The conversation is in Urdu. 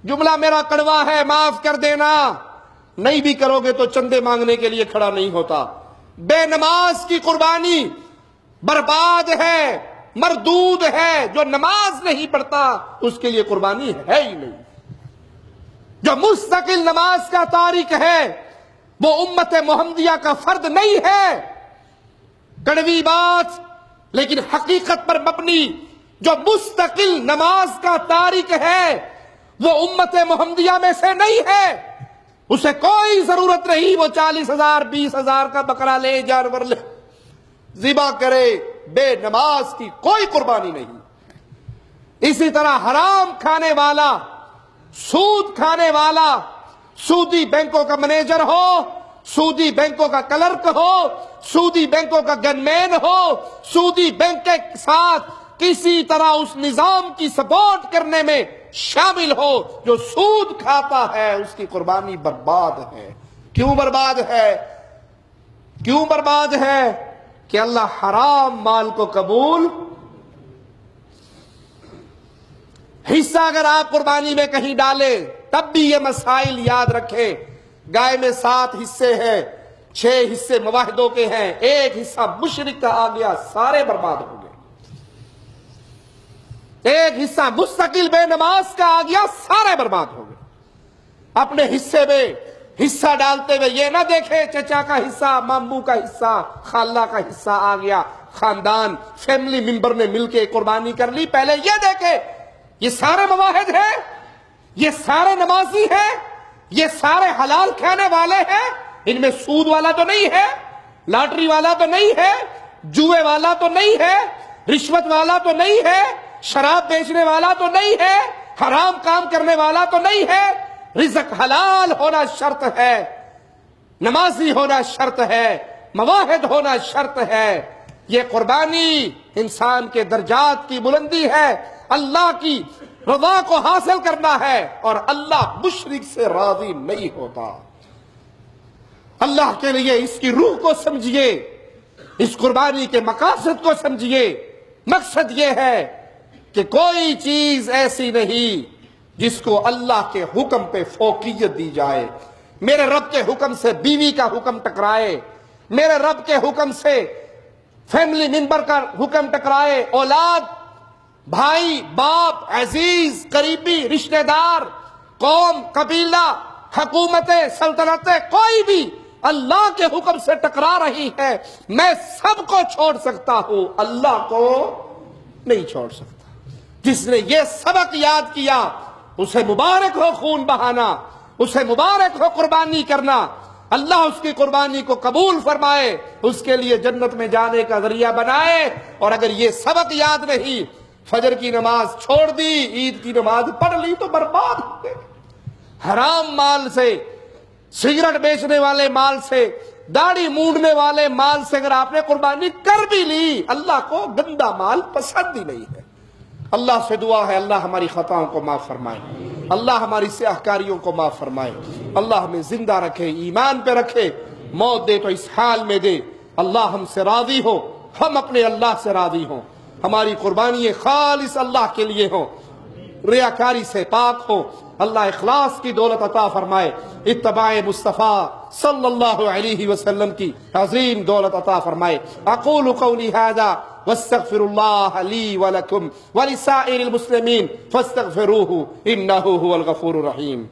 جملہ میرا کڑوا ہے، معاف کر دینا، نہیں بھی کرو گے تو چندے مانگنے کے لیے کھڑا نہیں ہوتا۔ بے نماز کی قربانی برباد ہے، مردود ہے۔ جو نماز نہیں پڑھتا اس کے لیے قربانی ہے ہی نہیں۔ جو مستقل نماز کا تارک ہے وہ امت محمدیہ کا فرد نہیں ہے۔ کڑوی بات لیکن حقیقت پر مبنی جو مستقل نماز کا تارک ہے وہ امت محمدیہ میں سے نہیں ہے۔ اسے کوئی ضرورت نہیں وہ 40,000 20,000 کا بکرا لے، جانور لے، ذبح کرے۔ بے نماز کی کوئی قربانی نہیں۔ اسی طرح حرام کھانے والا، سود کھانے والا، سودی بینکوں کا مینیجر ہو، سودی بینکوں کا کلرک ہو، سودی بینکوں کا گن مین ہو، سودی بینک کے ساتھ کسی طرح اس نظام کی سپورٹ کرنے میں شامل ہو، جو سود کھاتا ہے اس کی قربانی برباد ہے۔ کیوں برباد ہے؟ کیوں برباد ہے؟ کہ اللہ حرام مال کو قبول۔ حصہ اگر آپ قربانی میں کہیں ڈالیں تب بھی یہ مسائل یاد رکھیں۔ گائے میں 7 حصے ہیں، 6 حصے مواحدوں کے ہیں، 1 حصہ مشرک کا آ گیا، سارے برباد ہو گئے۔ 1 حصہ مستقل بے نماز کا آ گیا، سارے برباد ہو گئے۔ اپنے حصے میں حصہ ڈالتے ہوئے یہ نہ دیکھے چچا کا حصہ، ماموں کا حصہ، خالہ کا حصہ آ گیا، خاندان فیملی ممبر نے مل کے قربانی کر لی۔ پہلے یہ دیکھے یہ سارے مواحد ہیں، یہ سارے نمازی ہیں، یہ سارے حلال کھانے والے ہیں، ان میں سود والا تو نہیں ہے، لاٹری والا تو نہیں ہے، جوئے والا تو نہیں ہے، رشوت والا تو نہیں ہے، شراب بیچنے والا تو نہیں ہے، حرام کام کرنے والا تو نہیں ہے۔ رزق حلال ہونا شرط ہے، نمازی ہونا شرط ہے، مواحد ہونا شرط ہے۔ یہ قربانی انسان کے درجات کی بلندی ہے، اللہ کی رضا کو حاصل کرنا ہے، اور اللہ مشرک سے راضی نہیں ہوتا۔ اللہ کے لیے اس کی روح کو سمجھیے، اس قربانی کے مقاصد کو سمجھیے۔ مقصد یہ ہے کہ کوئی چیز ایسی نہیں جس کو اللہ کے حکم پہ فوقیت دی جائے۔ میرے رب کے حکم سے بیوی کا حکم ٹکرائے، میرے رب کے حکم سے فیملی ممبر کا حکم ٹکرائے، اولاد، بھائی، باپ، عزیز، قریبی، رشتہ دار، قوم، قبیلہ، حکومتیں، سلطنتیں، کوئی بھی اللہ کے حکم سے ٹکرا رہی ہے، میں سب کو چھوڑ سکتا ہوں، اللہ کو نہیں چھوڑ سکتا۔ جس نے یہ سبق یاد کیا اسے مبارک ہو خون بہانا، اسے مبارک ہو قربانی کرنا۔ اللہ اس کی قربانی کو قبول فرمائے، اس کے لیے جنت میں جانے کا ذریعہ بنائے۔ اور اگر یہ سبق یاد نہیں، فجر کی نماز چھوڑ دی، عید کی نماز پڑھ لی تو برباد ہو گئے۔ حرام مال سے، سگریٹ بیچنے والے مال سے، داڑھی مونڈنے والے مال سے اگر آپ نے قربانی کر بھی لی، اللہ کو گندا مال پسند ہی نہیں ہے۔ اللہ سے دعا ہے اللہ ہماری خطاؤں کو معاف فرمائے، اللہ ہماری سیاہ کاریوں کو معاف فرمائے، اللہ ہمیں زندہ رکھے، ایمان پہ رکھے، موت دے تو اس حال میں دے، اللہ ہم سے راضی ہو، ہم اپنے اللہ سے راضی ہوں، ہماری قربانی خالص اللہ کے لیے ہو، ریاکاری سے پاک ہو، اللہ اخلاص کی دولت عطا فرمائے، اتباع مصطفیٰ صلی اللہ علیہ وسلم کی عظیم دولت عطا فرمائے۔ اقول قولی ھذا واستغفر اللہ لی ولکم ولسائر المسلمین فاستغفروہ انہ هو الغفور الرحیم۔